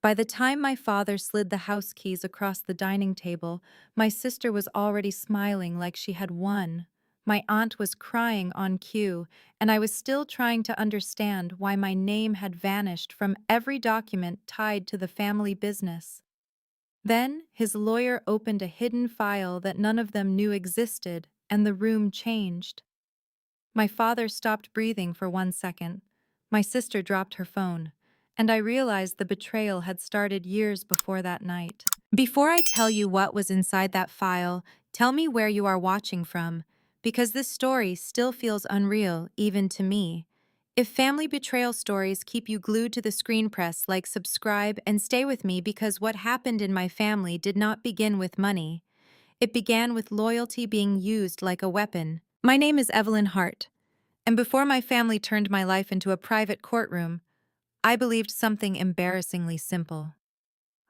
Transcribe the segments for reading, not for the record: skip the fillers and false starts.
By the time my father slid the house keys across the dining table, my sister was already smiling like she had won. My aunt was crying on cue, and I was still trying to understand why my name had vanished from every document tied to the family business. Then his lawyer opened a hidden file that none of them knew existed, and the room changed. My father stopped breathing for 1 second. My sister dropped her phone, and I realized the betrayal had started years before that night. Before I tell you what was inside that file, tell me where you are watching from, because this story still feels unreal, even to me. If family betrayal stories keep you glued to the screen, press like, subscribe, and stay with me because what happened in my family did not begin with money. It began with loyalty being used like a weapon. My name is Evelyn Hart, and before my family turned my life into a private courtroom, I believed something embarrassingly simple.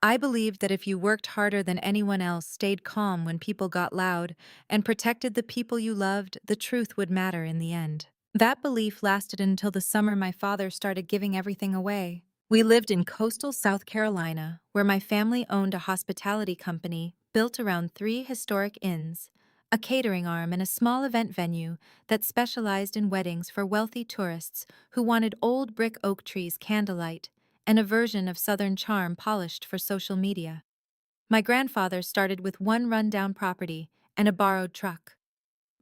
I believed that if you worked harder than anyone else, stayed calm when people got loud, and protected the people you loved, the truth would matter in the end. That belief lasted until the summer my father started giving everything away. We lived in coastal South Carolina, where my family owned a hospitality company built around 3 historic inns, a catering arm, and a small event venue that specialized in weddings for wealthy tourists who wanted old brick oak trees candlelight and a version of Southern charm polished for social media. My grandfather started with one rundown property and a borrowed truck.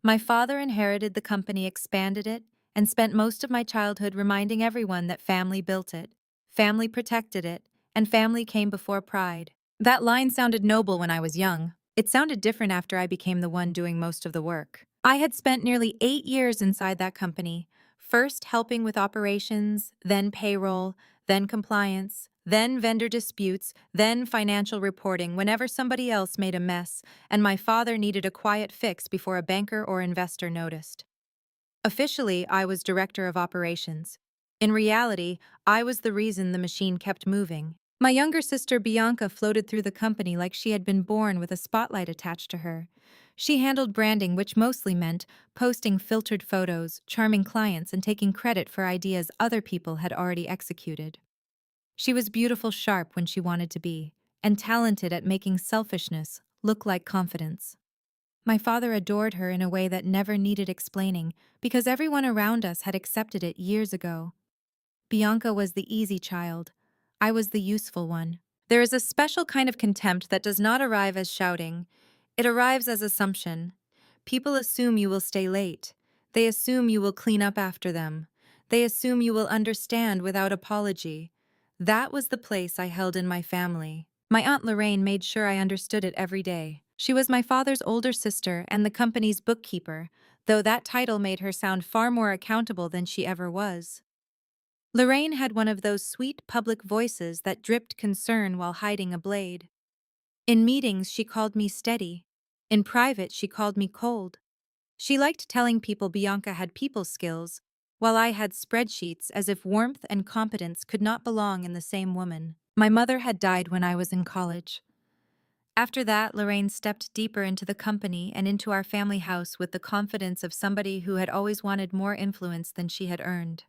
My father inherited the company, expanded it, and spent most of my childhood reminding everyone that family built it, family protected it, and family came before pride. That line sounded noble when I was young. It sounded different after I became the one doing most of the work. I had spent nearly 8 years inside that company, first helping with operations, then payroll, then compliance, then vendor disputes, then financial reporting whenever somebody else made a mess, and my father needed a quiet fix before a banker or investor noticed. Officially, I was director of operations. In reality, I was the reason the machine kept moving. My younger sister Bianca floated through the company like she had been born with a spotlight attached to her. She handled branding, which mostly meant posting filtered photos, charming clients, and taking credit for ideas other people had already executed. She was beautiful, sharp when she wanted to be, and talented at making selfishness look like confidence. My father adored her in a way that never needed explaining, because everyone around us had accepted it years ago. Bianca was the easy child. I was the useful one. There is a special kind of contempt that does not arrive as shouting. It arrives as assumption. People assume you will stay late. They assume you will clean up after them. They assume you will understand without apology. That was the place I held in my family. My Aunt Lorraine made sure I understood it every day. She was my father's older sister and the company's bookkeeper, though that title made her sound far more accountable than she ever was. Lorraine had one of those sweet public voices that dripped concern while hiding a blade. In meetings, she called me steady. In private, she called me cold. She liked telling people Bianca had people skills, while I had spreadsheets, as if warmth and competence could not belong in the same woman. My mother had died when I was in college. After that, Lorraine stepped deeper into the company and into our family house with the confidence of somebody who had always wanted more influence than she had earned.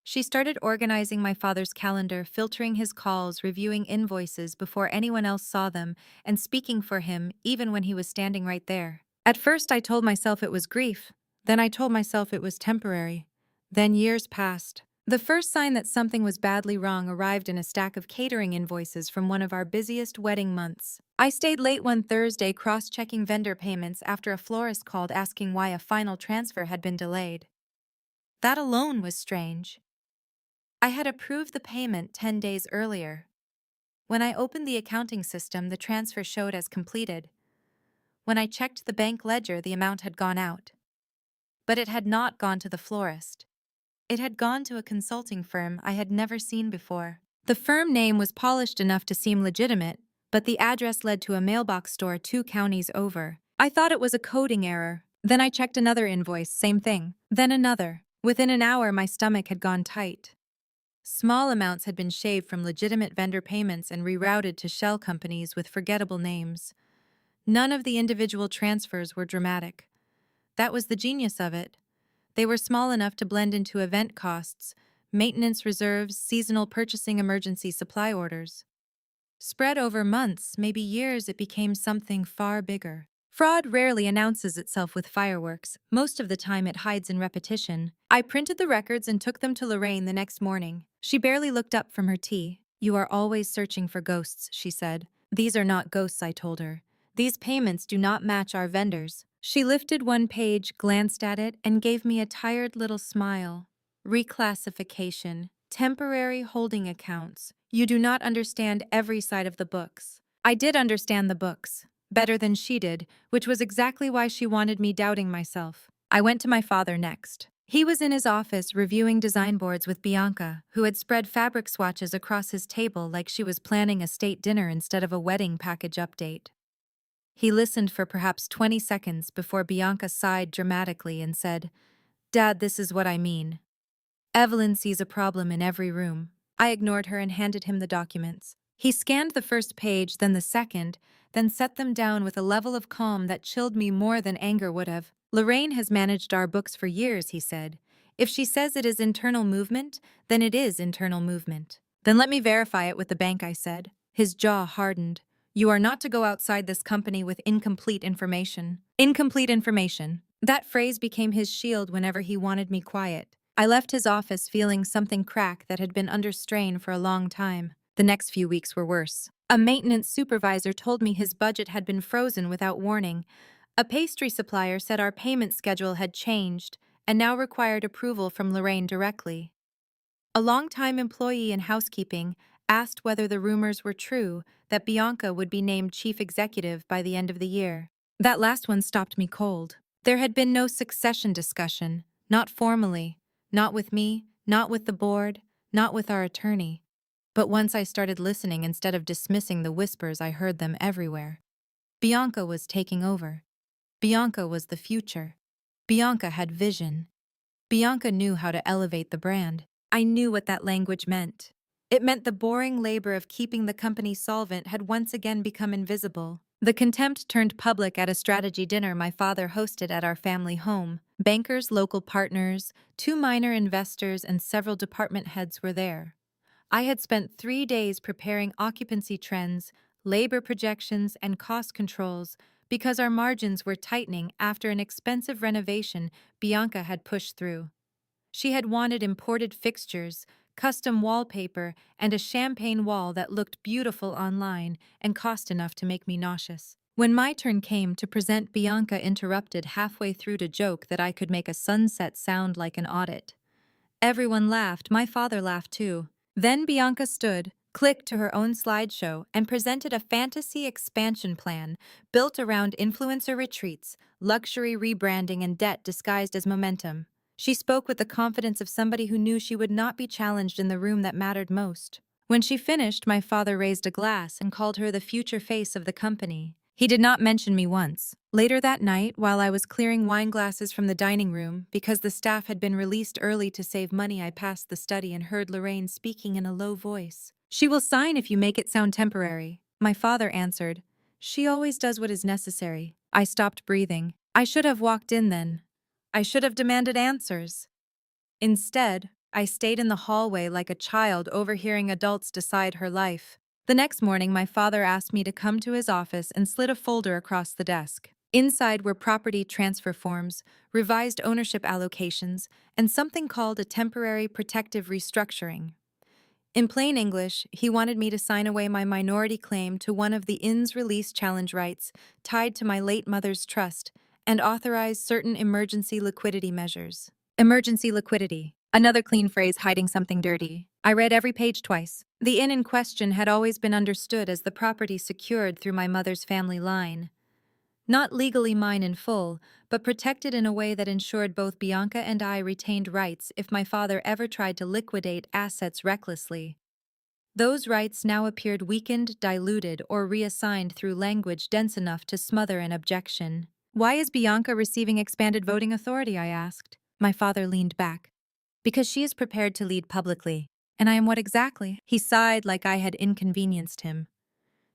She started organizing my father's calendar, filtering his calls, reviewing invoices before anyone else saw them, and speaking for him even when he was standing right there. At first, I told myself it was grief. Then I told myself it was temporary. Then years passed. The first sign that something was badly wrong arrived in a stack of catering invoices from one of our busiest wedding months. I stayed late one Thursday cross-checking vendor payments after a florist called asking why a final transfer had been delayed. That alone was strange. I had approved the payment 10 days earlier. When I opened the accounting system, the transfer showed as completed. When I checked the bank ledger, the amount had gone out. But it had not gone to the florist. It had gone to a consulting firm I had never seen before. The firm name was polished enough to seem legitimate, but the address led to a mailbox store 2 counties over. I thought it was a coding error. Then I checked another invoice, same thing. Then another. Within an hour, my stomach had gone tight. Small amounts had been shaved from legitimate vendor payments and rerouted to shell companies with forgettable names. None of the individual transfers were dramatic. That was the genius of it. They were small enough to blend into event costs, maintenance reserves, seasonal purchasing, emergency supply orders. Spread over months, maybe years, it became something far bigger. Fraud rarely announces itself with fireworks. Most of the time it hides in repetition. I printed the records and took them to Lorraine the next morning. She barely looked up from her tea. "You are always searching for ghosts," she said. "These are not ghosts," I told her. "These payments do not match our vendors." She lifted one page, glanced at it, and gave me a tired little smile. "Reclassification. Temporary holding accounts. You do not understand every side of the books." I did understand the books. Better than she did, which was exactly why she wanted me doubting myself. I went to my father next. He was in his office reviewing design boards with Bianca, who had spread fabric swatches across his table like she was planning a state dinner instead of a wedding package update. He listened for perhaps 20 seconds before Bianca sighed dramatically and said, "Dad, this is what I mean. Evelyn sees a problem in every room." I ignored her and handed him the documents. He scanned the first page, then the second, then set them down with a level of calm that chilled me more than anger would have. "Lorraine has managed our books for years," he said. "If she says it is internal movement, then it is internal movement." "Then let me verify it with the bank," I said. His jaw hardened. "You are not to go outside this company with incomplete information." Incomplete information. That phrase became his shield whenever he wanted me quiet. I left his office feeling something crack that had been under strain for a long time. The next few weeks were worse. A maintenance supervisor told me his budget had been frozen without warning. A pastry supplier said our payment schedule had changed and now required approval from Lorraine directly. A longtime employee in housekeeping asked whether the rumors were true that Bianca would be named chief executive by the end of the year. That last one stopped me cold. There had been no succession discussion, not formally, not with me, not with the board, not with our attorney. But once I started listening instead of dismissing the whispers, I heard them everywhere. Bianca was taking over. Bianca was the future. Bianca had vision. Bianca knew how to elevate the brand. I knew what that language meant. It meant the boring labor of keeping the company solvent had once again become invisible. The contempt turned public at a strategy dinner my father hosted at our family home. Bankers, local partners, 2 minor investors, and several department heads were there. I had spent 3 days preparing occupancy trends, labor projections, and cost controls because our margins were tightening after an expensive renovation Bianca had pushed through. She had wanted imported fixtures, custom wallpaper, and a champagne wall that looked beautiful online and cost enough to make me nauseous. When my turn came to present, Bianca interrupted halfway through to joke that I could make a sunset sound like an audit. Everyone laughed. My father laughed too. Then Bianca stood, clicked to her own slideshow, and presented a fantasy expansion plan built around influencer retreats, luxury rebranding, and debt disguised as momentum. She spoke with the confidence of somebody who knew she would not be challenged in the room that mattered most. When she finished, my father raised a glass and called her the future face of the company. He did not mention me once. Later that night, while I was clearing wine glasses from the dining room, because the staff had been released early to save money, I passed the study and heard Lorraine speaking in a low voice. "She will sign if you make it sound temporary." My father answered, "She always does what is necessary." I stopped breathing. I should have walked in then. I should have demanded answers. Instead, I stayed in the hallway like a child overhearing adults decide her life. The next morning, my father asked me to come to his office and slid a folder across the desk. Inside were property transfer forms, revised ownership allocations, and something called a temporary protective restructuring. In plain English, he wanted me to sign away my minority claim to one of the inn's release challenge rights tied to my late mother's trust and authorize certain emergency liquidity measures. Emergency liquidity. Another clean phrase hiding something dirty. I read every page twice. The inn in question had always been understood as the property secured through my mother's family line. Not legally mine in full, but protected in a way that ensured both Bianca and I retained rights if my father ever tried to liquidate assets recklessly. Those rights now appeared weakened, diluted, or reassigned through language dense enough to smother an objection. "Why is Bianca receiving expanded voting authority?" I asked. My father leaned back. "Because she is prepared to lead publicly." "And I am what exactly?" He sighed like I had inconvenienced him.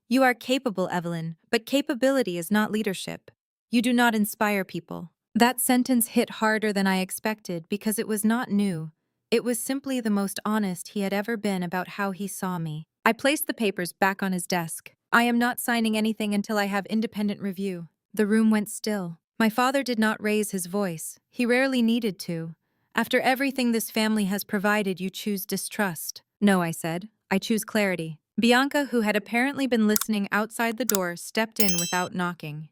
"You are capable, Evelyn, but capability is not leadership. You do not inspire people." That sentence hit harder than I expected because it was not new. It was simply the most honest he had ever been about how he saw me. I placed the papers back on his desk. I am not signing anything until I have independent review. The room went still. My father did not raise his voice. He rarely needed to. After everything this family has provided, you choose distrust. No, I said. I choose clarity. Bianca, who had apparently been listening outside the door, stepped in without knocking.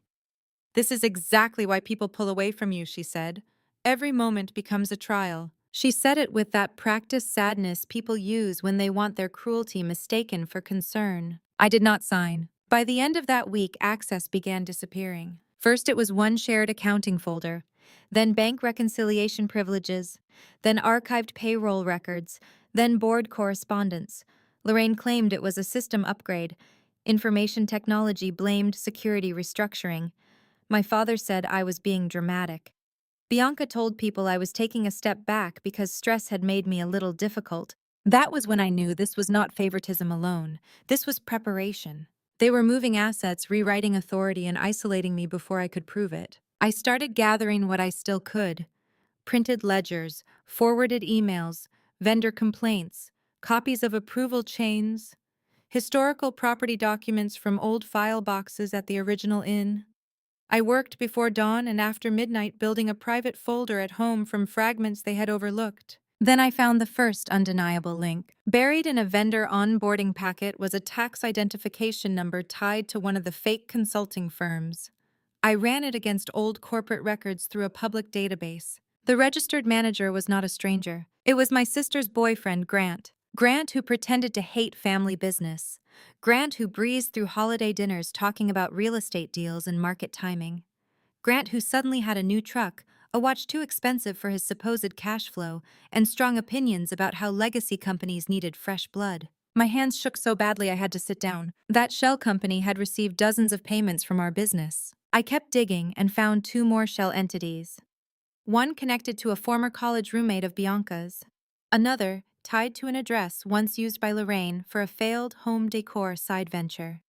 This is exactly why people pull away from you, she said. Every moment becomes a trial. She said it with that practiced sadness people use when they want their cruelty mistaken for concern. I did not sign. By the end of that week, access began disappearing. First, it was one shared accounting folder, then bank reconciliation privileges, then archived payroll records, then board correspondence. Lorraine claimed it was a system upgrade. Information technology blamed security restructuring. My father said I was being dramatic. Bianca told people I was taking a step back because stress had made me a little difficult. That was when I knew this was not favoritism alone. This was preparation. They were moving assets, rewriting authority, and isolating me before I could prove it. I started gathering what I still could: printed ledgers, forwarded emails, vendor complaints, copies of approval chains, historical property documents from old file boxes at the original inn. I worked before dawn and after midnight building a private folder at home from fragments they had overlooked. Then I found the first undeniable link. Buried in a vendor onboarding packet was a tax identification number tied to one of the fake consulting firms. I ran it against old corporate records through a public database. The registered manager was not a stranger. It was my sister's boyfriend, Grant. Grant, who pretended to hate family business. Grant, who breezed through holiday dinners talking about real estate deals and market timing. Grant, who suddenly had a new truck, a watch too expensive for his supposed cash flow, and strong opinions about how legacy companies needed fresh blood. My hands shook so badly I had to sit down. That shell company had received dozens of payments from our business. I kept digging and found two more shell entities. One connected to a former college roommate of Bianca's. Another tied to an address once used by Lorraine for a failed home decor side venture.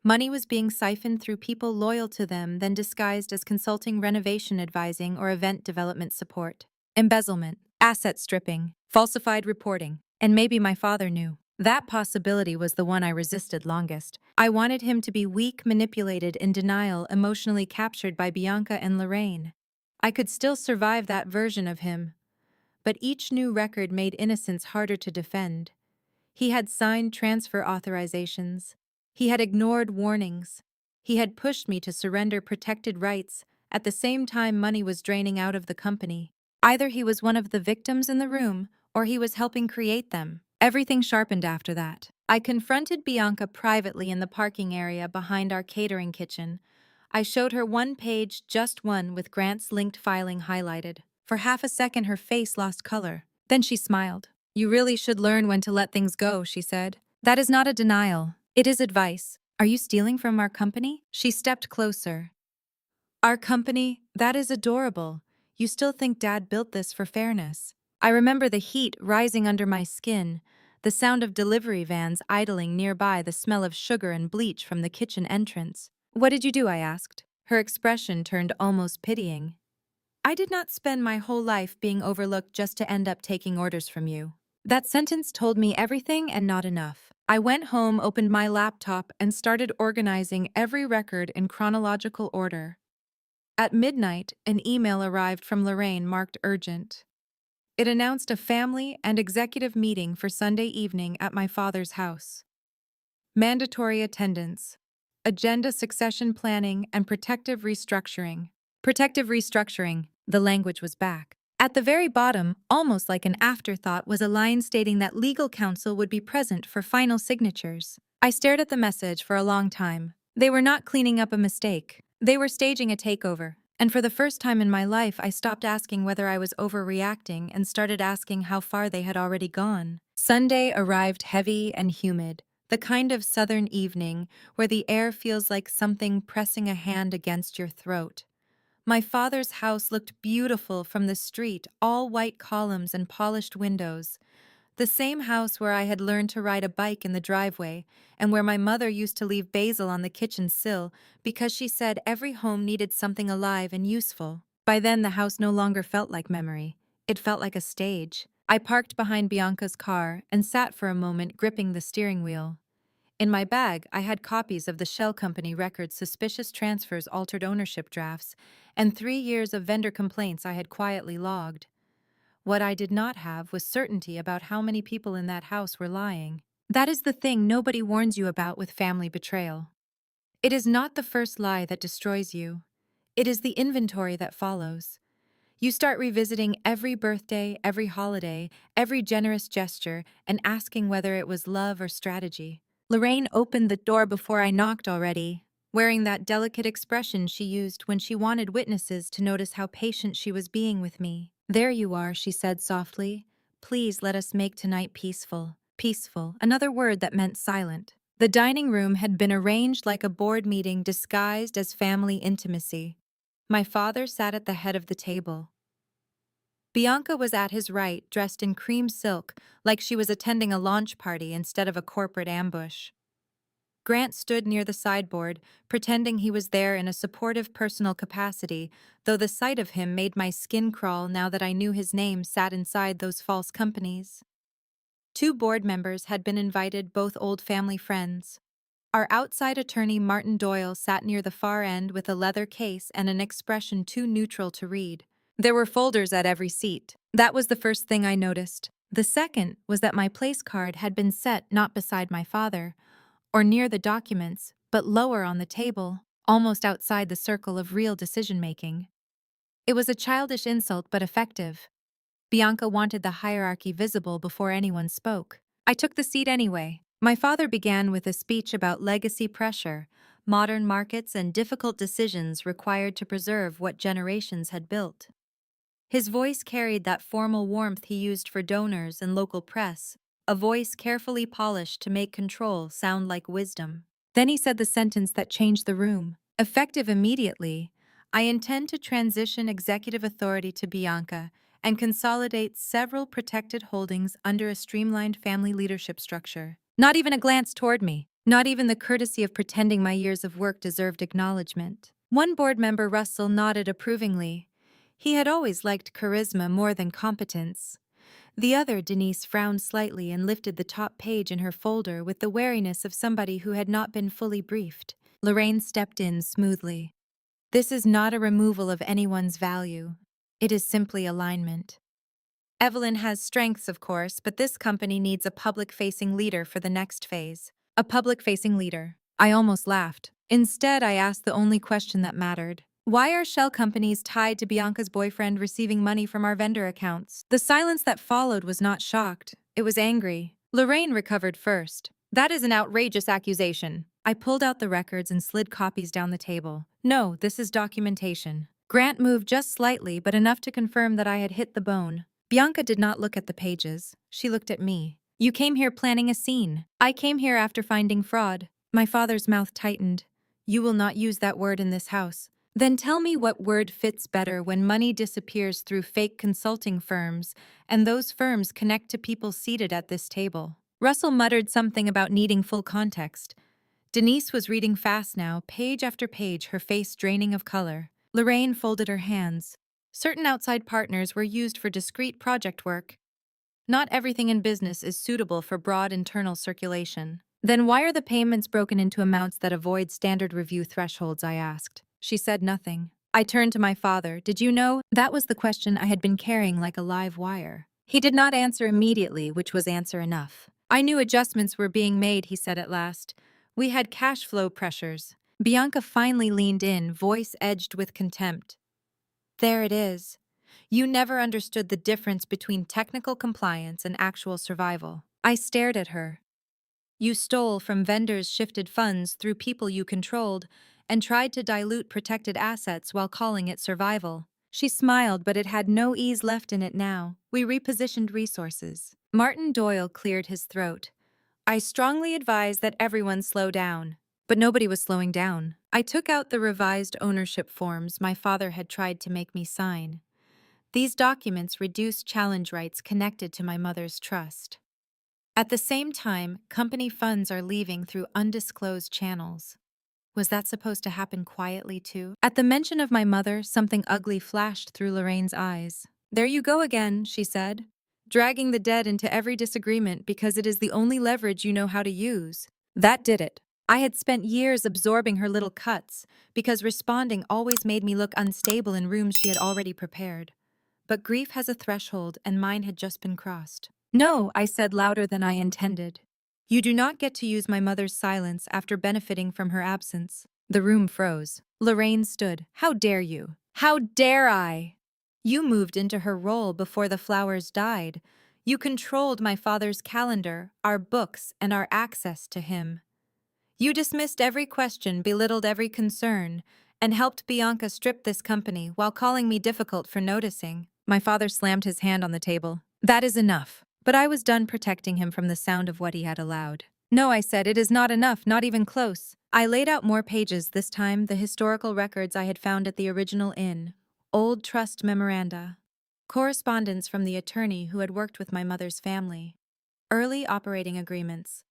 Money was being siphoned through people loyal to them, then disguised as consulting renovation advising or event development support. Embezzlement, asset stripping, falsified reporting, and maybe my father knew. That possibility was the one I resisted longest. I wanted him to be weak, manipulated, in denial, emotionally captured by Bianca and Lorraine. I could still survive that version of him. But each new record made innocence harder to defend. He had signed transfer authorizations. He had ignored warnings. He had pushed me to surrender protected rights. At the same time, money was draining out of the company. Either he was one of the victims in the room, or he was helping create them. Everything sharpened after that. I confronted Bianca privately in the parking area behind our catering kitchen. I showed her one page, just one, with Grant's linked filing highlighted. For half a second, her face lost color. Then she smiled. "You really should learn when to let things go," she said. "That is not a denial. It is advice. Are you stealing from our company?" She stepped closer. "Our company? That is adorable. You still think Dad built this for fairness." I remember the heat rising under my skin, the sound of delivery vans idling nearby, the smell of sugar and bleach from the kitchen entrance. "What did you do?" I asked. Her expression turned almost pitying. "I did not spend my whole life being overlooked just to end up taking orders from you." That sentence told me everything and not enough. I went home, opened my laptop, and started organizing every record in chronological order. At midnight, an email arrived from Lorraine marked urgent. It announced a family and executive meeting for Sunday evening at my father's house. Mandatory attendance. Agenda succession planning and protective restructuring. Protective restructuring. The language was back. At the very bottom, almost like an afterthought, was a line stating that legal counsel would be present for final signatures. I stared at the message for a long time. They were not cleaning up a mistake. They were staging a takeover. And for the first time in my life, I stopped asking whether I was overreacting and started asking how far they had already gone. Sunday arrived heavy and humid, the kind of southern evening where the air feels like something pressing a hand against your throat. My father's house looked beautiful from the street, all white columns and polished windows. The same house where I had learned to ride a bike in the driveway, and where my mother used to leave basil on the kitchen sill because she said every home needed something alive and useful. By then, the house no longer felt like memory. It felt like a stage. I parked behind Bianca's car and sat for a moment gripping the steering wheel. In my bag, I had copies of the Shell Company records, suspicious transfers, altered ownership drafts, and 3 years of vendor complaints I had quietly logged. What I did not have was certainty about how many people in that house were lying. That is the thing nobody warns you about with family betrayal. It is not the first lie that destroys you. It is the inventory that follows. You start revisiting every birthday, every holiday, every generous gesture, and asking whether it was love or strategy. Lorraine opened the door before I knocked already, wearing that delicate expression she used when she wanted witnesses to notice how patient she was being with me. "There you are," she said softly. "Please let us make tonight peaceful." Peaceful, another word that meant silent. The dining room had been arranged like a board meeting disguised as family intimacy. My father sat at the head of the table. Bianca was at his right, dressed in cream silk, like she was attending a launch party instead of a corporate ambush. Grant stood near the sideboard, pretending he was there in a supportive personal capacity, though the sight of him made my skin crawl now that I knew his name sat inside those false companies. 2 board members had been invited, both old family friends. Our outside attorney Martin Doyle sat near the far end with a leather case and an expression too neutral to read. There were folders at every seat. That was the first thing I noticed. The second was that my place card had been set not beside my father, or near the documents, but lower on the table, almost outside the circle of real decision-making. It was a childish insult but effective. Bianca wanted the hierarchy visible before anyone spoke. I took the seat anyway. My father began with a speech about legacy pressure, modern markets, and difficult decisions required to preserve what generations had built. His voice carried that formal warmth he used for donors and local press, a voice carefully polished to make control sound like wisdom. Then he said the sentence that changed the room. Effective immediately, I intend to transition executive authority to Bianca and consolidate several protected holdings under a streamlined family leadership structure. Not even a glance toward me, not even the courtesy of pretending my years of work deserved acknowledgement. One board member, Russell, nodded approvingly. He had always liked charisma more than competence. The other, Denise, frowned slightly and lifted the top page in her folder with the wariness of somebody who had not been fully briefed. Lorraine stepped in smoothly. "This is not a removal of anyone's value. It is simply alignment. Evelyn has strengths, of course, but this company needs a public-facing leader for the next phase." A public-facing leader. I almost laughed. Instead, I asked the only question that mattered. "Why are shell companies tied to Bianca's boyfriend receiving money from our vendor accounts?" The silence that followed was not shocked. It was angry. Lorraine recovered first. "That is an outrageous accusation." I pulled out the records and slid copies down the table. "No, this is documentation." Grant moved just slightly, but enough to confirm that I had hit the bone. Bianca did not look at the pages. She looked at me. "You came here planning a scene." "I came here after finding fraud." My father's mouth tightened. "You will not use that word in this house." "Then tell me what word fits better when money disappears through fake consulting firms, and those firms connect to people seated at this table." Russell muttered something about needing full context. Denise was reading fast now, page after page, her face draining of color. Lorraine folded her hands. "Certain outside partners were used for discrete project work. Not everything in business is suitable for broad internal circulation." "Then why are the payments broken into amounts that avoid standard review thresholds?" I asked. She said nothing. I turned to my father. "Did you know?" That was the question I had been carrying like a live wire. He did not answer immediately, which was answer enough. "I knew adjustments were being made," he said at last. "We had cash flow pressures." Bianca finally leaned in, voice edged with contempt. "There it is. You never understood the difference between technical compliance and actual survival." I stared at her. "You stole from vendors, shifted funds through people you controlled, and tried to dilute protected assets while calling it survival." She smiled, but it had no ease left in it now. "We repositioned resources." Martin Doyle cleared his throat. "I strongly advise that everyone slow down." But nobody was slowing down. I took out the revised ownership forms my father had tried to make me sign. These documents reduced challenge rights connected to my mother's trust. At the same time, company funds are leaving through undisclosed channels. Was that supposed to happen quietly too? At the mention of my mother, something ugly flashed through Lorraine's eyes. "There you go again," she said. dragging the dead into every disagreement because it is the only leverage you know how to use. That did it. I had spent years absorbing her little cuts because responding always made me look unstable in rooms she had already prepared. But grief has a threshold, and mine had just been crossed. No, I said louder than I intended. You do not get to use my mother's silence after benefiting from her absence. The room froze. Lorraine stood. How dare you? How dare I? You moved into her role before the flowers died. You controlled my father's calendar, our books, and our access to him. You dismissed every question, belittled every concern, and helped Bianca strip this company while calling me difficult for noticing. My father slammed his hand on the table. That is enough. But I was done protecting him from the sound of what he had allowed. No, I said, it is not enough, not even close. I laid out more pages, this time the historical records I had found at the original inn. Old trust memoranda. Correspondence from the attorney who had worked with my mother's family. Early operating agreements.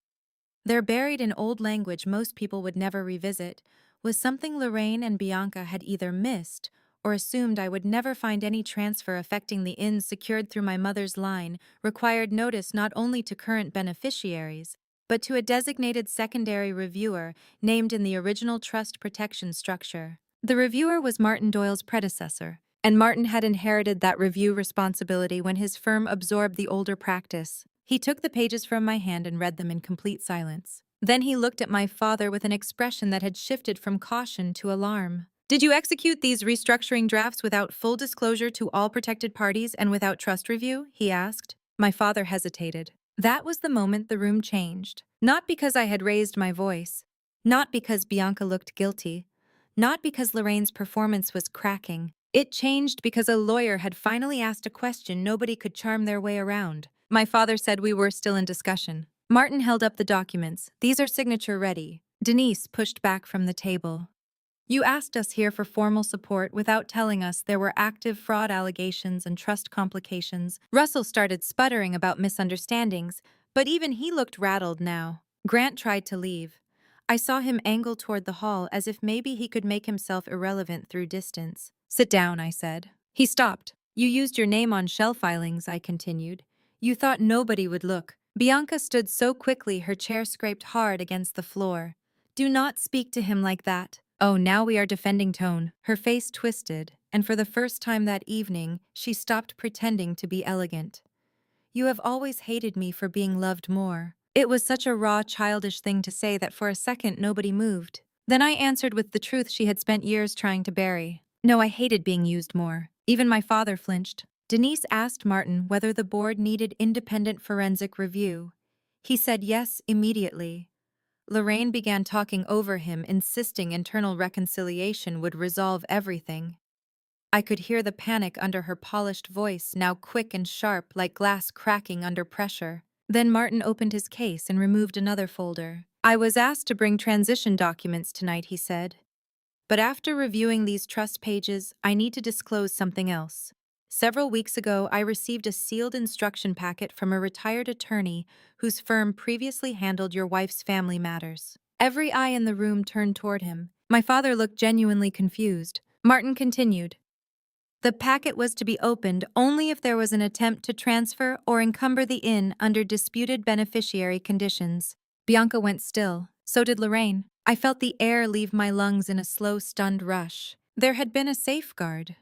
They're buried in old language most people would never revisit, was something Lorraine and Bianca had either missed or assumed I would never find. Any transfer affecting the inn secured through my mother's line required notice not only to current beneficiaries, but to a designated secondary reviewer named in the original trust protection structure. The reviewer was Martin Doyle's predecessor, and Martin had inherited that review responsibility when his firm absorbed the older practice. He took the pages from my hand and read them in complete silence. Then he looked at my father with an expression that had shifted from caution to alarm. Did you execute these restructuring drafts without full disclosure to all protected parties and without trust review? He asked. My father hesitated. That was the moment the room changed. Not because I had raised my voice. Not because Bianca looked guilty. Not because Lorraine's performance was cracking. It changed because a lawyer had finally asked a question nobody could charm their way around. My father said we were still in discussion. Martin held up the documents. These are signature ready. Denise pushed back from the table. You asked us here for formal support without telling us there were active fraud allegations and trust complications. Russell started sputtering about misunderstandings, but even he looked rattled now. Grant tried to leave. I saw him angle toward the hall as if maybe he could make himself irrelevant through distance. Sit down, I said. He stopped. You used your name on shell filings, I continued. You thought nobody would look. Bianca stood so quickly her chair scraped hard against the floor. Do not speak to him like that. Oh, now we are defending tone. Her face twisted, and for the first time that evening, she stopped pretending to be elegant. You have always hated me for being loved more. It was such a raw, childish thing to say that for a second nobody moved. Then I answered with the truth she had spent years trying to bury. No, I hated being used more. Even my father flinched. Denise asked Martin whether the board needed independent forensic review. He said yes immediately. Lorraine began talking over him, insisting internal reconciliation would resolve everything. I could hear the panic under her polished voice, now quick and sharp like glass cracking under pressure. Then Martin opened his case and removed another folder. I was asked to bring transition documents tonight, he said. But after reviewing these trust pages, I need to disclose something else. Several weeks ago, I received a sealed instruction packet from a retired attorney whose firm previously handled your wife's family matters. Every eye in the room turned toward him. My father looked genuinely confused. Martin continued. The packet was to be opened only if there was an attempt to transfer or encumber the inn under disputed beneficiary conditions. Bianca went still. So did Lorraine. I felt the air leave my lungs in a slow, stunned rush. There had been a safeguard.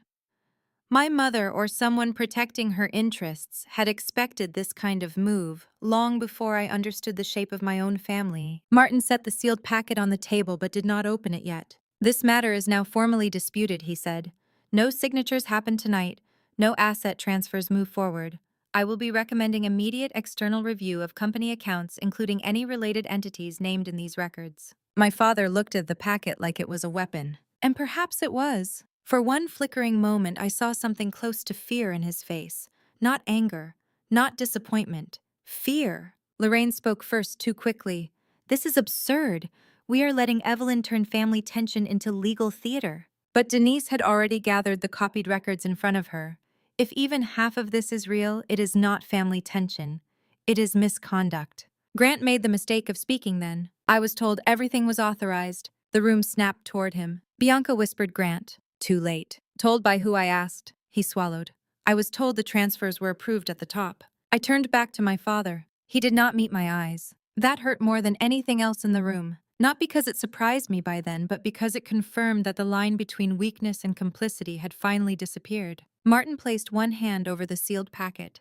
My mother or someone protecting her interests had expected this kind of move long before I understood the shape of my own family. Martin set the sealed packet on the table but did not open it yet. This matter is now formally disputed, he said. No signatures happen tonight. No asset transfers move forward. I will be recommending immediate external review of company accounts, including any related entities named in these records. My father looked at the packet like it was a weapon. And perhaps it was. For one flickering moment, I saw something close to fear in his face. Not anger, not disappointment. Fear. Lorraine spoke first too quickly. This is absurd. We are letting Evelyn turn family tension into legal theater. But Denise had already gathered the copied records in front of her. If even half of this is real, it is not family tension. It is misconduct. Grant made the mistake of speaking then. I was told everything was authorized. The room snapped toward him. Bianca whispered Grant. Too late. Told by who, I asked. He swallowed. I was told the transfers were approved at the top. I turned back to my father. He did not meet my eyes. That hurt more than anything else in the room. Not because it surprised me by then, but because it confirmed that the line between weakness and complicity had finally disappeared. Martin placed one hand over the sealed packet.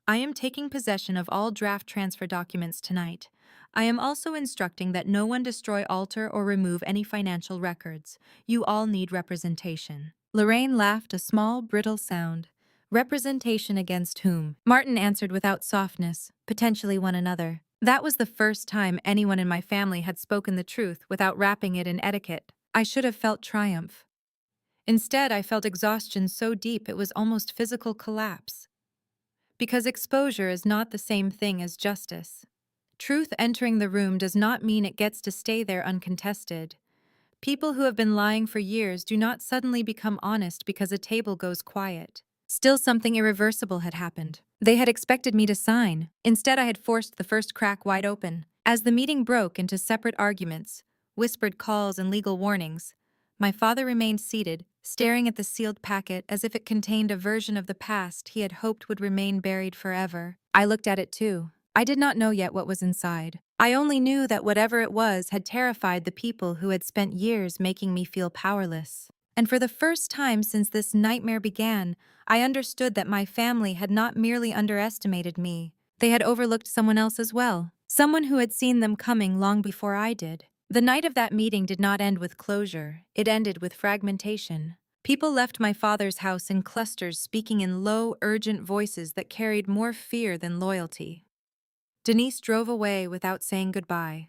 I am taking possession of all draft transfer documents tonight. I am also instructing that no one destroy, alter, or remove any financial records. You all need representation. Lorraine laughed a small, brittle sound. Representation against whom? Martin answered without softness, potentially one another. That was the first time anyone in my family had spoken the truth without wrapping it in etiquette. I should have felt triumph. Instead, I felt exhaustion so deep it was almost physical collapse. Because exposure is not the same thing as justice. Truth entering the room does not mean it gets to stay there uncontested. People who have been lying for years do not suddenly become honest because a table goes quiet. Still, something irreversible had happened. They had expected me to sign. Instead, I had forced the first crack wide open. As the meeting broke into separate arguments, whispered calls, and legal warnings, my father remained seated, staring at the sealed packet as if it contained a version of the past he had hoped would remain buried forever. I looked at it too. I did not know yet what was inside. I only knew that whatever it was had terrified the people who had spent years making me feel powerless. And for the first time since this nightmare began, I understood that my family had not merely underestimated me. They had overlooked someone else as well. Someone who had seen them coming long before I did. The night of that meeting did not end with closure. It ended with fragmentation. People left my father's house in clusters, speaking in low, urgent voices that carried more fear than loyalty. Denise drove away without saying goodbye.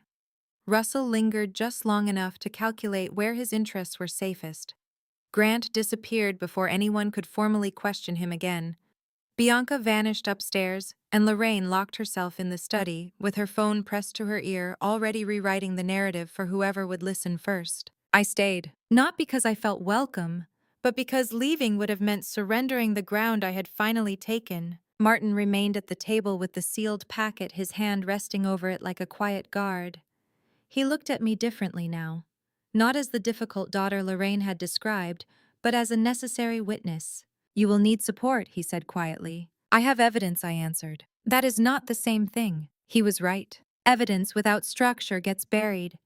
Russell lingered just long enough to calculate where his interests were safest. Grant disappeared before anyone could formally question him again. Bianca vanished upstairs, and Lorraine locked herself in the study, with her phone pressed to her ear, already rewriting the narrative for whoever would listen first. I stayed, not because I felt welcome, but because leaving would have meant surrendering the ground I had finally taken. Martin remained at the table with the sealed packet, his hand resting over it like a quiet guard. He looked at me differently now. Not as the difficult daughter Lorraine had described, but as a necessary witness. You will need support, he said quietly. I have evidence, I answered. That is not the same thing. He was right. Evidence without structure gets buried.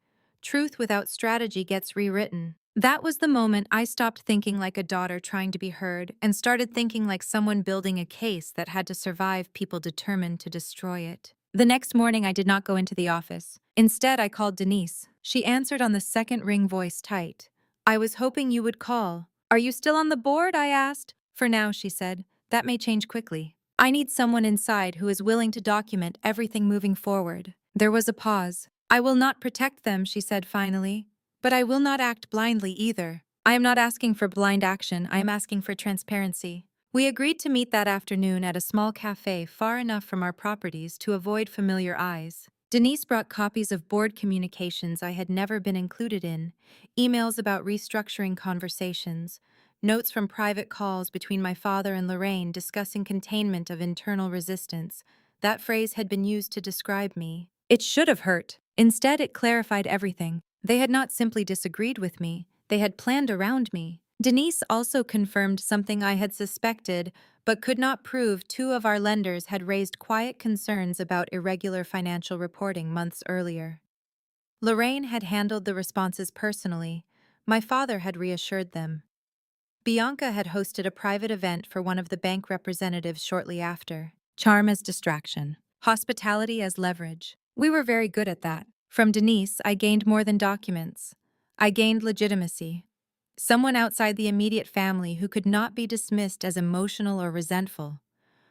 Truth without strategy gets rewritten. That was the moment I stopped thinking like a daughter trying to be heard and started thinking like someone building a case that had to survive people determined to destroy it. The next morning, I did not go into the office. Instead, I called Denise. She answered on the second ring, voice tight. I was hoping you would call. Are you still on the board? I asked. For now, she said. That may change quickly. I need someone inside who is willing to document everything moving forward. There was a pause. I will not protect them, she said finally. But I will not act blindly either. I am not asking for blind action, I am asking for transparency. We agreed to meet that afternoon at a small cafe far enough from our properties to avoid familiar eyes. Denise brought copies of board communications I had never been included in, emails about restructuring conversations, notes from private calls between my father and Lorraine discussing containment of internal resistance. That phrase had been used to describe me. It should have hurt. Instead, it clarified everything. They had not simply disagreed with me, they had planned around me. Denise also confirmed something I had suspected, but could not prove. Two of our lenders had raised quiet concerns about irregular financial reporting months earlier. Lorraine had handled the responses personally. My father had reassured them. Bianca had hosted a private event for one of the bank representatives shortly after. Charm as distraction, hospitality as leverage. We were very good at that. From Denise, I gained more than documents. I gained legitimacy. Someone outside the immediate family who could not be dismissed as emotional or resentful.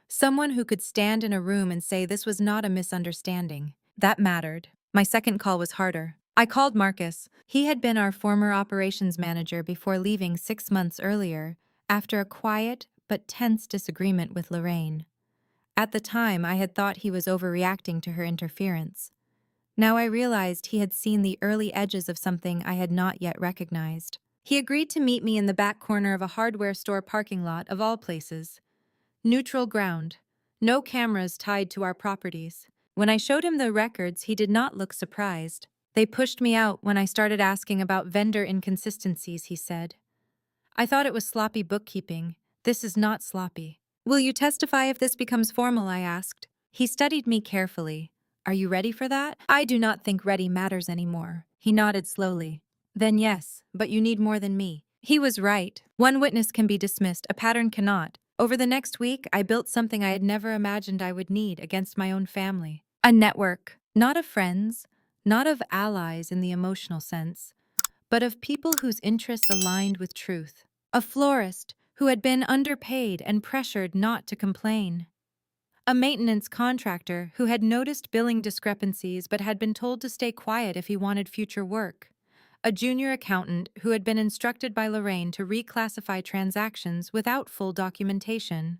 Someone who could stand in a room and say this was not a misunderstanding. That mattered. My second call was harder. I called Marcus. He had been our former operations manager before leaving 6 months earlier, after a quiet but tense disagreement with Lorraine. At the time, I had thought he was overreacting to her interference. Now I realized he had seen the early edges of something I had not yet recognized. He agreed to meet me in the back corner of a hardware store parking lot, of all places. Neutral ground. No cameras tied to our properties. When I showed him the records, he did not look surprised. They pushed me out when I started asking about vendor inconsistencies, he said. I thought it was sloppy bookkeeping. This is not sloppy. Will you testify if this becomes formal? I asked. He studied me carefully. Are you ready for that? I do not think ready matters anymore. He nodded slowly. Then yes, but you need more than me. He was right. One witness can be dismissed, a pattern cannot. Over the next week, I built something I had never imagined I would need against my own family. A network, not of friends, not of allies in the emotional sense, but of people whose interests aligned with truth. A florist who had been underpaid and pressured not to complain. A maintenance contractor who had noticed billing discrepancies but had been told to stay quiet if he wanted future work. A junior accountant who had been instructed by Lorraine to reclassify transactions without full documentation.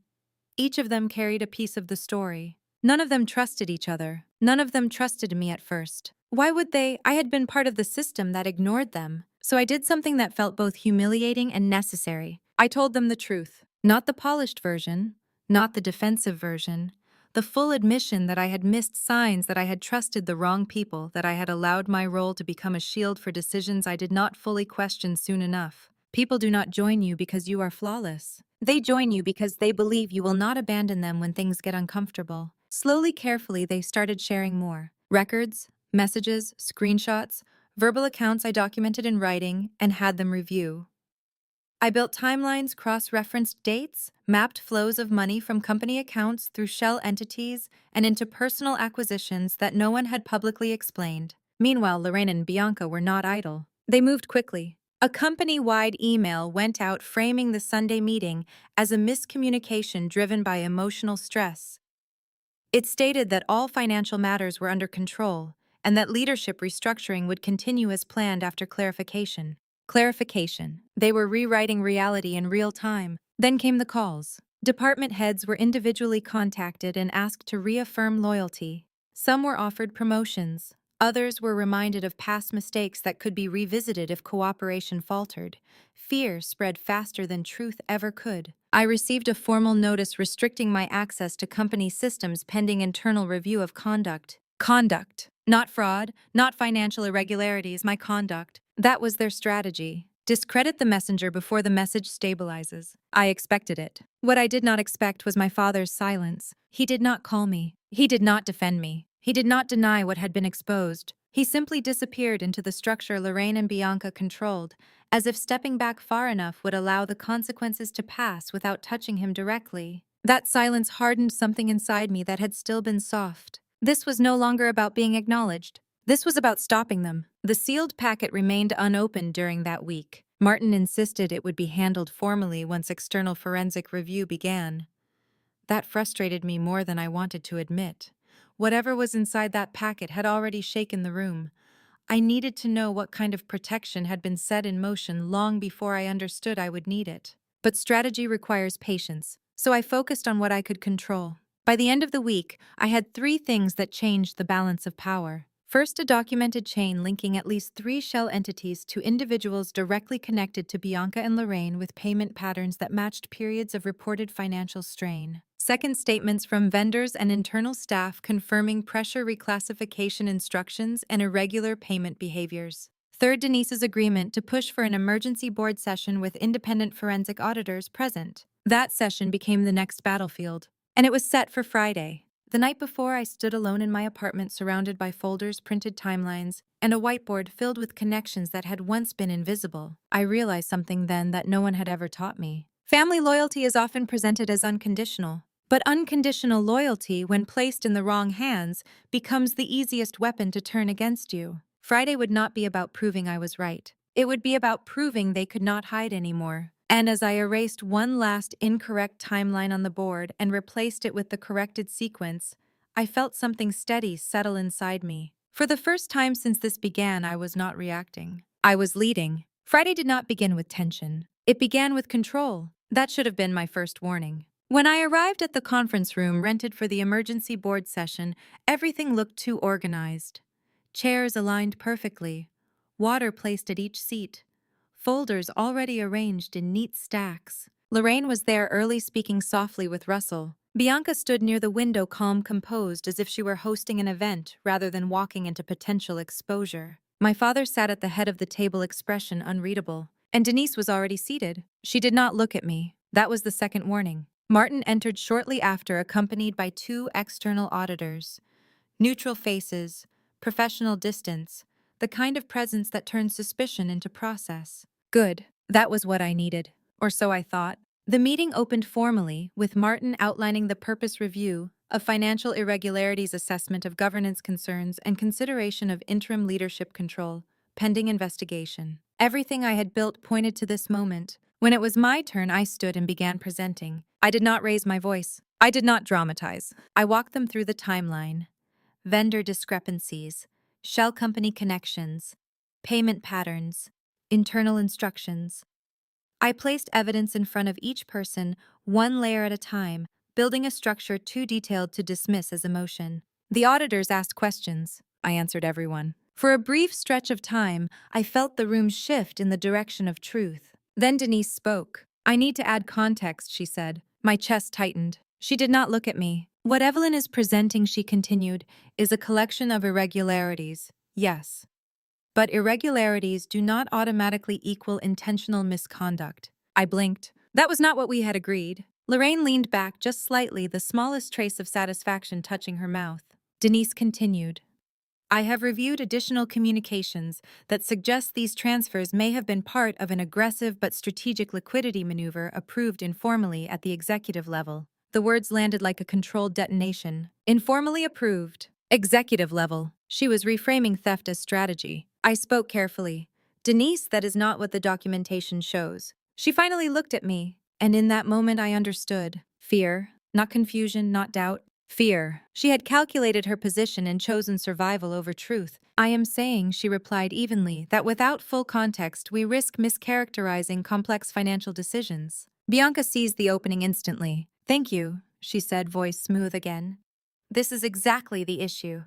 Each of them carried a piece of the story. None of them trusted each other. None of them trusted me at first. Why would they? I had been part of the system that ignored them. So I did something that felt both humiliating and necessary. I told them the truth. Not the polished version, not the defensive version. The full admission that I had missed signs, that I had trusted the wrong people, that I had allowed my role to become a shield for decisions I did not fully question soon enough. People do not join you because you are flawless. They join you because they believe you will not abandon them when things get uncomfortable. Slowly, carefully, they started sharing more. Records, messages, screenshots, verbal accounts I documented in writing and had them review. I built timelines, cross-referenced dates, mapped flows of money from company accounts through shell entities and into personal acquisitions that no one had publicly explained. Meanwhile, Lorraine and Bianca were not idle. They moved quickly. A company-wide email went out framing the Sunday meeting as a miscommunication driven by emotional stress. It stated that all financial matters were under control and that leadership restructuring would continue as planned after clarification. Clarification. They were rewriting reality in real time. Then came the calls. Department heads were individually contacted and asked to reaffirm loyalty. Some were offered promotions. Others were reminded of past mistakes that could be revisited if cooperation faltered. Fear spread faster than truth ever could. I received a formal notice restricting my access to company systems pending internal review of conduct. Conduct. Not fraud, not financial irregularities, my conduct. That was their strategy. Discredit the messenger before the message stabilizes. I expected it. What I did not expect was my father's silence. He did not call me. He did not defend me. He did not deny what had been exposed. He simply disappeared into the structure Lorraine and Bianca controlled, as if stepping back far enough would allow the consequences to pass without touching him directly. That silence hardened something inside me that had still been soft. This was no longer about being acknowledged. This was about stopping them. The sealed packet remained unopened during that week. Martin insisted it would be handled formally once external forensic review began. That frustrated me more than I wanted to admit. Whatever was inside that packet had already shaken the room. I needed to know what kind of protection had been set in motion long before I understood I would need it. But strategy requires patience, so I focused on what I could control. By the end of the week, I had 3 things that changed the balance of power. First, a documented chain linking at least 3 shell entities to individuals directly connected to Bianca and Lorraine with payment patterns that matched periods of reported financial strain. Second, statements from vendors and internal staff confirming pressure reclassification instructions and irregular payment behaviors. Third, Denise's agreement to push for an emergency board session with independent forensic auditors present. That session became the next battlefield, and it was set for Friday. The night before, I stood alone in my apartment surrounded by folders, printed timelines, and a whiteboard filled with connections that had once been invisible. I realized something then that no one had ever taught me. Family loyalty is often presented as unconditional. But unconditional loyalty, when placed in the wrong hands, becomes the easiest weapon to turn against you. Friday would not be about proving I was right. It would be about proving they could not hide anymore. And as I erased one last incorrect timeline on the board and replaced it with the corrected sequence, I felt something steady settle inside me. For the first time since this began, I was not reacting. I was leading. Friday did not begin with tension. It began with control. That should have been my first warning. When I arrived at the conference room rented for the emergency board session, everything looked too organized. Chairs aligned perfectly, water placed at each seat, folders already arranged in neat stacks. Lorraine was there early, speaking softly with Russell. Bianca stood near the window, calm, composed, as if she were hosting an event rather than walking into potential exposure. My father sat at the head of the table, expression unreadable. And Denise was already seated. She did not look at me. That was the second warning. Martin entered shortly after, accompanied by two external auditors. Neutral faces, professional distance, the kind of presence that turns suspicion into process. Good. That was what I needed. Or so I thought. The meeting opened formally, with Martin outlining the purpose review, a financial irregularities assessment of governance concerns, and consideration of interim leadership control, pending investigation. Everything I had built pointed to this moment. When it was my turn, I stood and began presenting. I did not raise my voice. I did not dramatize. I walked them through the timeline. Vendor discrepancies, shell company connections, payment patterns, internal instructions. I placed evidence in front of each person, one layer at a time, building a structure too detailed to dismiss as emotion. The auditors asked questions. I answered everyone. For a brief stretch of time, I felt the room shift in the direction of truth. Then Denise spoke. I need to add context, she said. My chest tightened. She did not look at me. What Evelyn is presenting, she continued, is a collection of irregularities. Yes. But irregularities do not automatically equal intentional misconduct. I blinked. That was not what we had agreed. Lorraine leaned back just slightly, the smallest trace of satisfaction touching her mouth. Denise continued. I have reviewed additional communications that suggest these transfers may have been part of an aggressive but strategic liquidity maneuver approved informally at the executive level. The words landed like a controlled detonation. Informally approved. Executive level. She was reframing theft as strategy. I spoke carefully. Denise, that is not what the documentation shows. She finally looked at me, and in that moment I understood. Fear, not confusion, not doubt. Fear. She had calculated her position and chosen survival over truth. I am saying, she replied evenly, that without full context we risk mischaracterizing complex financial decisions. Bianca seized the opening instantly. Thank you, she said, voice smooth again. This is exactly the issue.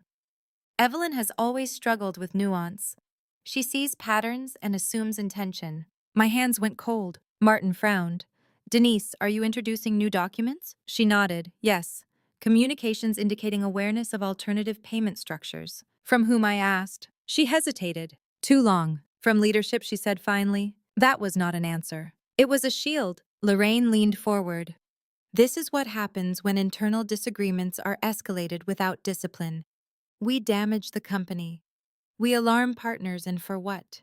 Evelyn has always struggled with nuance. She sees patterns and assumes intention. My hands went cold. Martin frowned. Denise, are you introducing new documents? She nodded. Yes. Communications indicating awareness of alternative payment structures. From whom, I asked. She hesitated. Too long. From leadership, she said finally. That was not an answer. It was a shield. Lorraine leaned forward. This is what happens when internal disagreements are escalated without discipline. We damage the company. We alarm partners, and for what?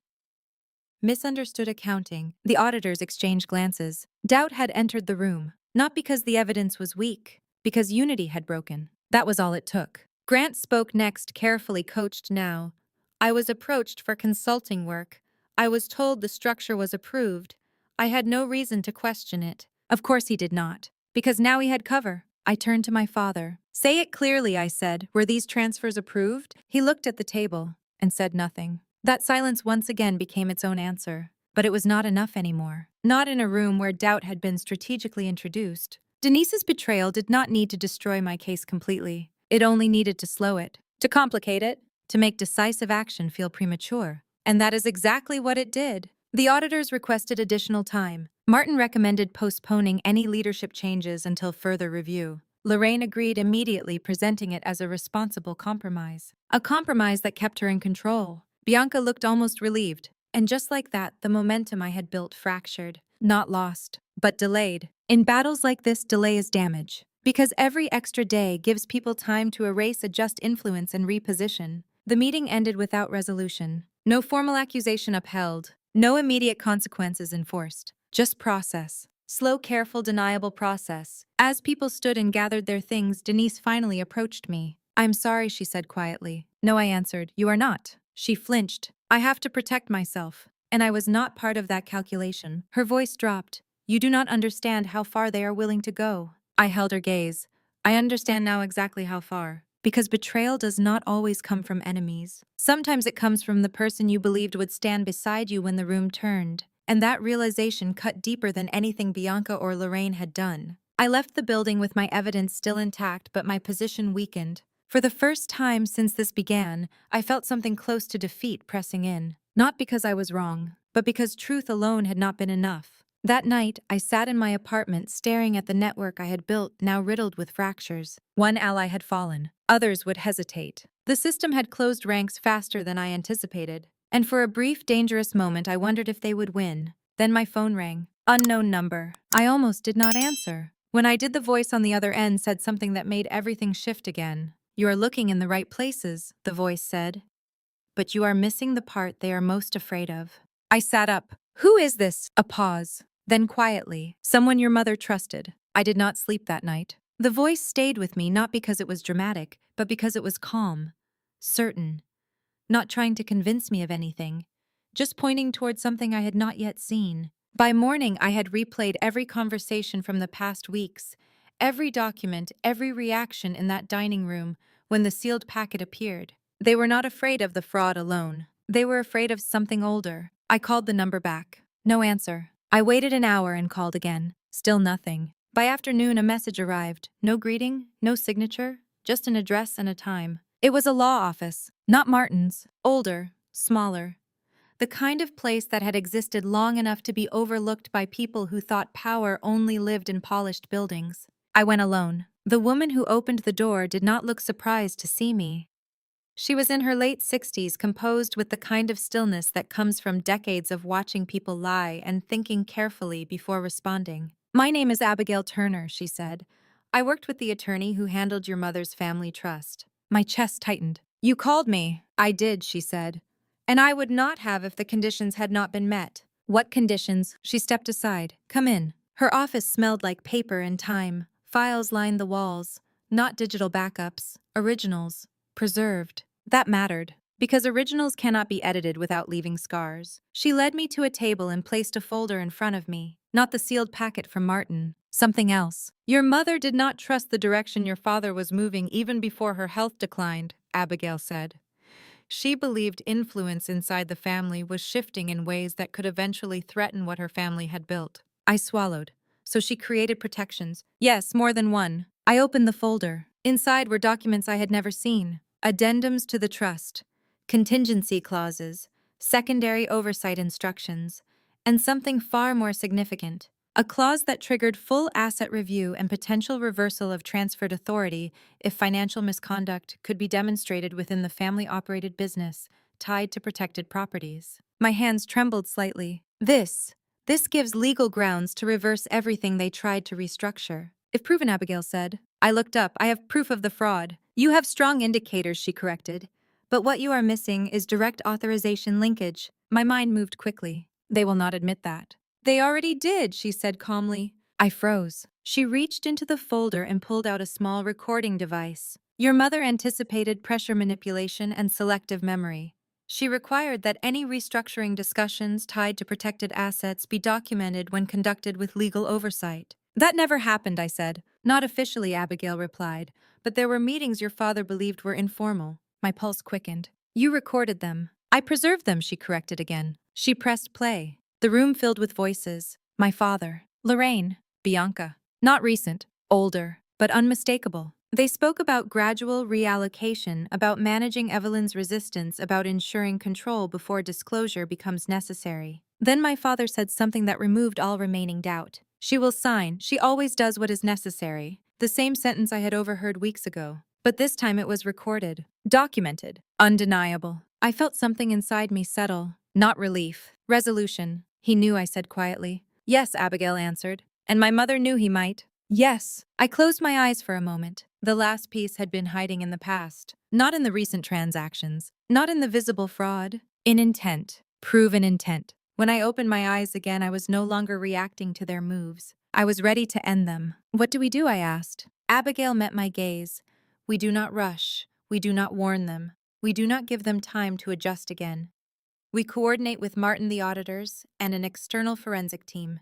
Misunderstood accounting. The auditors exchanged glances. Doubt had entered the room, not because the evidence was weak, because unity had broken. That was all it took. Grant spoke next, carefully coached now. I was approached for consulting work. I was told the structure was approved. I had no reason to question it. Of course he did not, because now he had cover. I turned to my father. Say it clearly, I said. Were these transfers approved? He looked at the table and said nothing. That silence once again became its own answer. But it was not enough anymore. Not in a room where doubt had been strategically introduced. Denise's betrayal did not need to destroy my case completely. It only needed to slow it, to complicate it, to make decisive action feel premature. And that is exactly what it did. The auditors requested additional time. Martin recommended postponing any leadership changes until further review. Lorraine agreed immediately, presenting it as a responsible compromise. A compromise that kept her in control. Bianca looked almost relieved. And just like that, the momentum I had built fractured. Not lost, but delayed. In battles like this, delay is damage. Because every extra day gives people time to erase, adjust influence, and reposition. The meeting ended without resolution. No formal accusation upheld. No immediate consequences enforced. Just process. Slow, careful, deniable process. As people stood and gathered their things, Denise finally approached me. I'm sorry, she said quietly. No, I answered. You are not. She flinched. I have to protect myself. And I was not part of that calculation. Her voice dropped. You do not understand how far they are willing to go. I held her gaze. I understand now exactly how far. Because betrayal does not always come from enemies. Sometimes it comes from the person you believed would stand beside you when the room turned. And that realization cut deeper than anything Bianca or Lorraine had done. I left the building with my evidence still intact, but my position weakened. For the first time since this began, I felt something close to defeat pressing in. Not because I was wrong, but because truth alone had not been enough. That night, I sat in my apartment staring at the network I had built, now riddled with fractures. One ally had fallen. Others would hesitate. The system had closed ranks faster than I anticipated. And for a brief, dangerous moment, I wondered if they would win. Then my phone rang. Unknown number. I almost did not answer. When I did, the voice on the other end said something that made everything shift again. "You are looking in the right places," the voice said, "but you are missing the part they are most afraid of." I sat up. "Who is this?" A pause. Then quietly, "Someone your mother trusted." I did not sleep that night. The voice stayed with me not because it was dramatic, but because it was calm, certain, not trying to convince me of anything, just pointing toward something I had not yet seen. By morning, I had replayed every conversation from the past weeks, every document, every reaction in that dining room when the sealed packet appeared. They were not afraid of the fraud alone. They were afraid of something older. I called the number back. No answer. I waited an hour and called again. Still nothing. By afternoon, a message arrived. No greeting, no signature, just an address and a time. It was a law office, not Martin's. Older, smaller. The kind of place that had existed long enough to be overlooked by people who thought power only lived in polished buildings. I went alone. The woman who opened the door did not look surprised to see me. She was in her late 60s, composed with the kind of stillness that comes from decades of watching people lie and thinking carefully before responding. "My name is Abigail Turner," she said. "I worked with the attorney who handled your mother's family trust." My chest tightened. "You called me." "I did," she said. "And I would not have if the conditions had not been met." "What conditions?" She stepped aside. "Come in." Her office smelled like paper and time. Files lined the walls, not digital backups, originals, preserved. That mattered, because originals cannot be edited without leaving scars. She led me to a table and placed a folder in front of me. Not the sealed packet from Martin. Something else. "Your mother did not trust the direction your father was moving even before her health declined," Abigail said. "She believed influence inside the family was shifting in ways that could eventually threaten what her family had built." I swallowed. "So she created protections?" "Yes, more than one." I opened the folder. Inside were documents I had never seen. Addendums to the trust, contingency clauses, secondary oversight instructions, and something far more significant, a clause that triggered full asset review and potential reversal of transferred authority if financial misconduct could be demonstrated within the family-operated business tied to protected properties. My hands trembled slightly. This gives legal grounds to reverse everything they tried to restructure. If proven, Abigail said. I looked up. "I have proof of the fraud." "You have strong indicators," she corrected. "But what you are missing is direct authorization linkage." My mind moved quickly. "They will not admit that." "They already did," she said calmly. I froze. She reached into the folder and pulled out a small recording device. "Your mother anticipated pressure manipulation and selective memory. She required that any restructuring discussions tied to protected assets be documented when conducted with legal oversight." "That never happened," I said. "Not officially," Abigail replied, "but there were meetings your father believed were informal." My pulse quickened. "You recorded them." "I preserved them," she corrected again. She pressed play. The room filled with voices. My father. Lorraine. Bianca. Not recent. Older. But unmistakable. They spoke about gradual reallocation, about managing Evelyn's resistance, about ensuring control before disclosure becomes necessary. Then my father said something that removed all remaining doubt. "She will sign. She always does what is necessary." The same sentence I had overheard weeks ago. But this time it was recorded. Documented. Undeniable. I felt something inside me settle. Not relief. Resolution. "He knew," I said quietly. "Yes," Abigail answered. "And my mother knew he might." "Yes." I closed my eyes for a moment. The last piece had been hiding in the past. Not in the recent transactions. Not in the visible fraud. In intent. Proven intent. When I opened my eyes again, I was no longer reacting to their moves. I was ready to end them. "What do we do?" I asked. Abigail met my gaze. "We do not rush. We do not warn them. We do not give them time to adjust again. We coordinate with Martin the auditors and an external forensic team.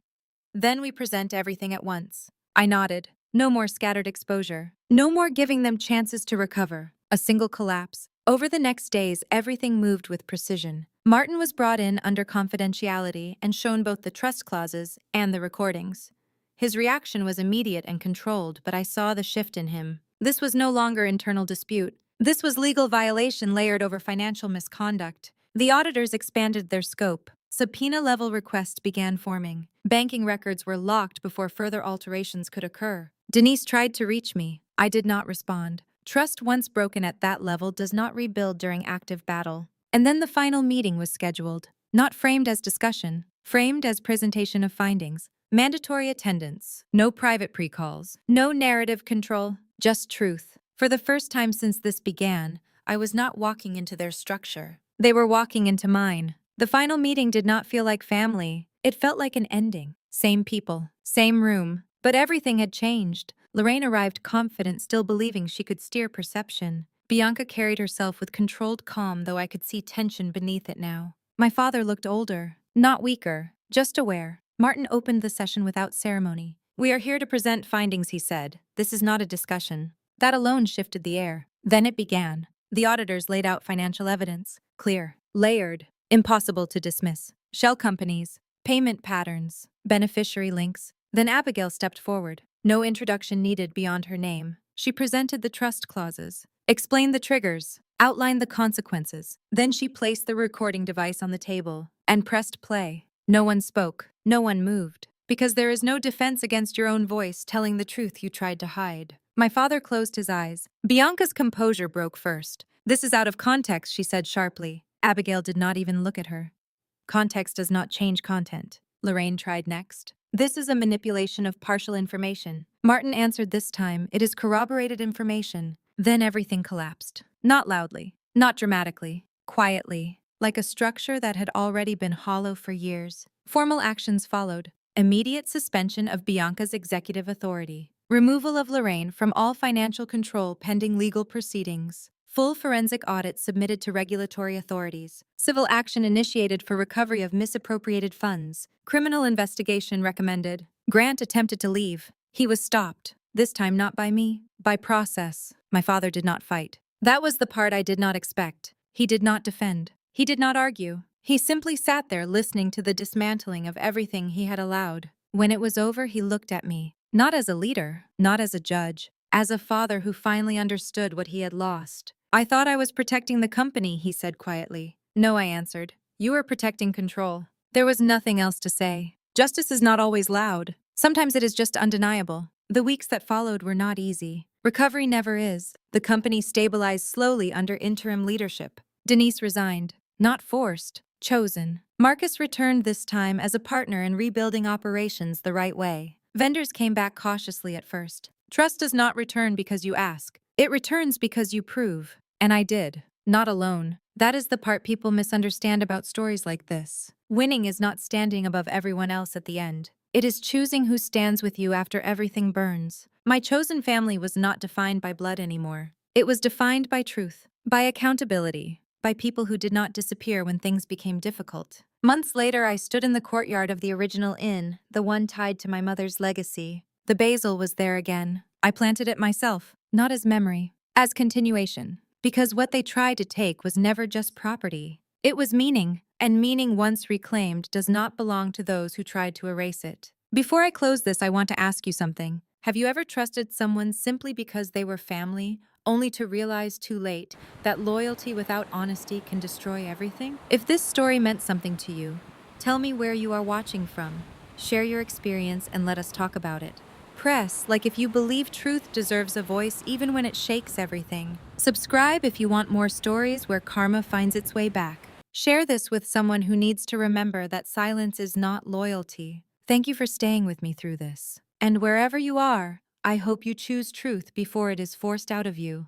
Then we present everything at once." I nodded. No more scattered exposure. No more giving them chances to recover. A single collapse. Over the next days, everything moved with precision. Martin was brought in under confidentiality and shown both the trust clauses and the recordings. His reaction was immediate and controlled, but I saw the shift in him. This was no longer internal dispute. This was legal violation layered over financial misconduct. The auditors expanded their scope. Subpoena-level requests began forming. Banking records were locked before further alterations could occur. Denise tried to reach me. I did not respond. Trust once broken at that level does not rebuild during active battle. And then the final meeting was scheduled. Not framed as discussion, framed as presentation of findings. Mandatory attendance. No private pre-calls. No narrative control. Just truth. For the first time since this began, I was not walking into their structure. They were walking into mine. The final meeting did not feel like family. It felt like an ending. Same people. Same room. But everything had changed. Lorraine arrived confident, still believing she could steer perception. Bianca carried herself with controlled calm, though I could see tension beneath it now. My father looked older, not weaker, just aware. Martin opened the session without ceremony. "We are here to present findings," he said. "This is not a discussion." That alone shifted the air. Then it began. The auditors laid out financial evidence. Clear, layered, impossible to dismiss. Shell companies, payment patterns, beneficiary links. Then Abigail stepped forward. No introduction needed beyond her name. She presented the trust clauses, explained the triggers, outlined the consequences. Then she placed the recording device on the table and pressed play. No one spoke. No one moved. Because there is no defense against your own voice telling the truth you tried to hide. My father closed his eyes. Bianca's composure broke first. "This is out of context," she said sharply. Abigail did not even look at her. "Context does not change content," Lorraine tried next. "This is a manipulation of partial information." Martin answered this time. "It is corroborated information." Then everything collapsed. Not loudly, not dramatically, quietly, like a structure that had already been hollow for years. Formal actions followed. Immediate suspension of Bianca's executive authority. Removal of Lorraine from all financial control pending legal proceedings. Full forensic audit submitted to regulatory authorities. Civil action initiated for recovery of misappropriated funds. Criminal investigation recommended. Grant attempted to leave. He was stopped. This time not by me, by process. My father did not fight. That was the part I did not expect. He did not defend. He did not argue. He simply sat there listening to the dismantling of everything he had allowed. When it was over, he looked at me. Not as a leader, not as a judge, as a father who finally understood what he had lost. "I thought I was protecting the company," he said quietly. "No," I answered. "You were protecting control." There was nothing else to say. Justice is not always loud. Sometimes it is just undeniable. The weeks that followed were not easy. Recovery never is. The company stabilized slowly under interim leadership. Denise resigned. Not forced. Chosen. Marcus returned this time as a partner in rebuilding operations the right way. Vendors came back cautiously at first. Trust does not return because you ask. It returns because you prove. And I did. Not alone. That is the part people misunderstand about stories like this. Winning is not standing above everyone else at the end. It is choosing who stands with you after everything burns. My chosen family was not defined by blood anymore. It was defined by truth, by accountability, by people who did not disappear when things became difficult. Months later, I stood in the courtyard of the original inn, the one tied to my mother's legacy. The basil was there again. I planted it myself, not as memory, as continuation. Because what they tried to take was never just property. It was meaning, and meaning once reclaimed does not belong to those who tried to erase it. Before I close this, I want to ask you something. Have you ever trusted someone simply because they were family, only to realize too late that loyalty without honesty can destroy everything? If this story meant something to you, tell me where you are watching from. Share your experience and let us talk about it. Press like if you believe truth deserves a voice even when it shakes everything. Subscribe if you want more stories where karma finds its way back. Share this with someone who needs to remember that silence is not loyalty. Thank you for staying with me through this. And wherever you are, I hope you choose truth before it is forced out of you.